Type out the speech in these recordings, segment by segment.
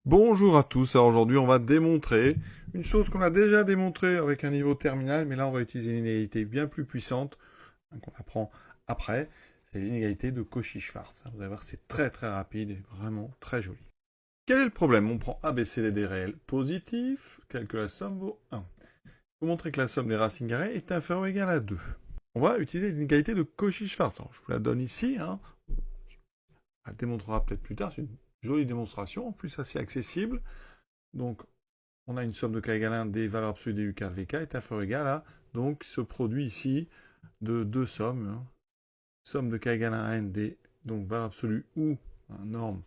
Bonjour à tous, alors aujourd'hui on va démontrer une chose qu'on a déjà démontrée avec un niveau terminal, mais là on va utiliser une inégalité bien plus puissante, qu'on apprend après, c'est l'inégalité de Cauchy-Schwarz. Vous allez voir, c'est très très rapide et vraiment très joli. Quel est le problème? On prend ABCD des réels positifs, que la somme vaut 1. Pour montrer que la somme des racines carrées est inférieure ou égale à 2. On va utiliser l'inégalité de Cauchy-Schwarz. Je vous la donne ici, on la démontrera peut-être plus tard, c'est une jolie démonstration, en plus assez accessible. Donc, on a une somme de k égale 1 des valeurs absolues des UK VK est inférieure ou égale à, donc, ce produit ici de deux sommes. Somme de k égale 1 à n des, donc, valeurs absolues ou norme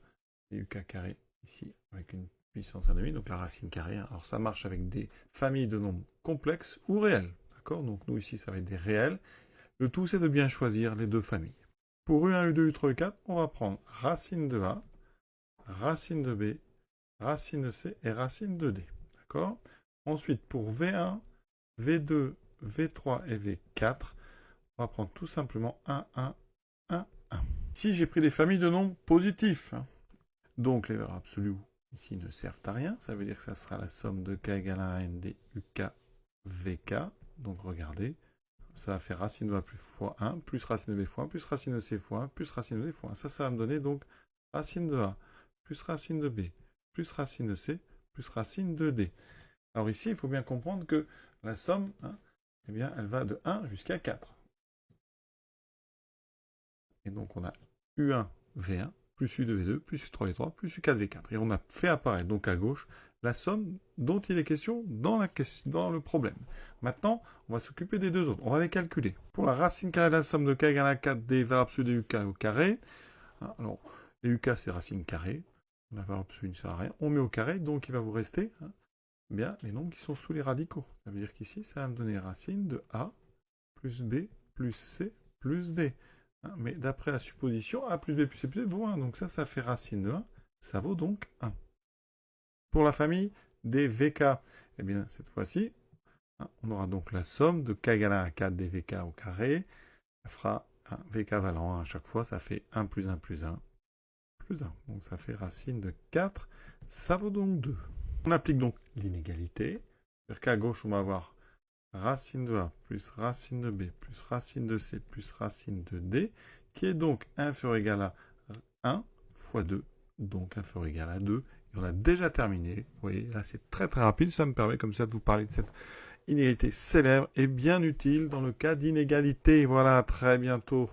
des UK carré, ici, avec une puissance 1,5, donc la racine carrée. Alors, ça marche avec des familles de nombres complexes ou réels. D'accord? Donc, nous, ici, ça va être des réels. Le tout, c'est de bien choisir les deux familles. Pour U1, U2, U3, U4, on va prendre racine de A, racine de B, racine de C et racine de D. D'accord? Ensuite, pour V1, V2, V3 et V4, on va prendre tout simplement 1, 1, 1, 1. Ici, j'ai pris des familles de nombres positifs. Donc, les valeurs absolues ici ne servent à rien. Ça veut dire que ça sera la somme de k égale 1 à n des UK, VK. Donc, regardez. Ça va faire racine de A plus fois 1, plus racine de B fois 1, plus racine de C fois 1, plus racine de D fois 1. Ça va me donner donc racine de A, plus racine de B, plus racine de C, plus racine de D. Alors ici, il faut bien comprendre que la somme, eh bien, elle va de 1 jusqu'à 4. Et donc on a U1, V1, plus U2, V2, plus U3, V3, plus U4, V4. Et on a fait apparaître donc à gauche la somme dont il est question dans le problème. Maintenant, on va s'occuper des deux autres. On va les calculer. Pour la racine carrée de la somme de k égale à 4 des valeurs absolues des UK au carré, alors les UK c'est racine carrée, la valeur absolue ne sert à rien, on met au carré, donc il va vous rester bien les nombres qui sont sous les radicaux. Ça veut dire qu'ici, ça va me donner racine de A plus B plus C plus D. Mais d'après la supposition, A plus B plus C plus D vaut 1. Donc ça fait racine de 1. Ça vaut donc 1. Pour la famille des VK, eh bien, cette fois-ci, on aura donc la somme de k égale 1 à 4 des VK au carré. Ça fera un VK valant 1 à chaque fois. Ça fait 1 plus 1 plus 1 plus 1. Donc ça fait racine de 4. Ça vaut donc 2. On applique donc l'inégalité. C'est-à-dire qu'à gauche, on va avoir racine de A plus racine de B plus racine de C plus racine de D, qui est donc inférieur ou égal à 1 fois 2, donc inférieur ou égal à 2. Et on a déjà terminé. Vous voyez, là c'est très très rapide. Ça me permet comme ça de vous parler de cette inégalité célèbre et bien utile dans le cas d'inégalité. Voilà, à très bientôt.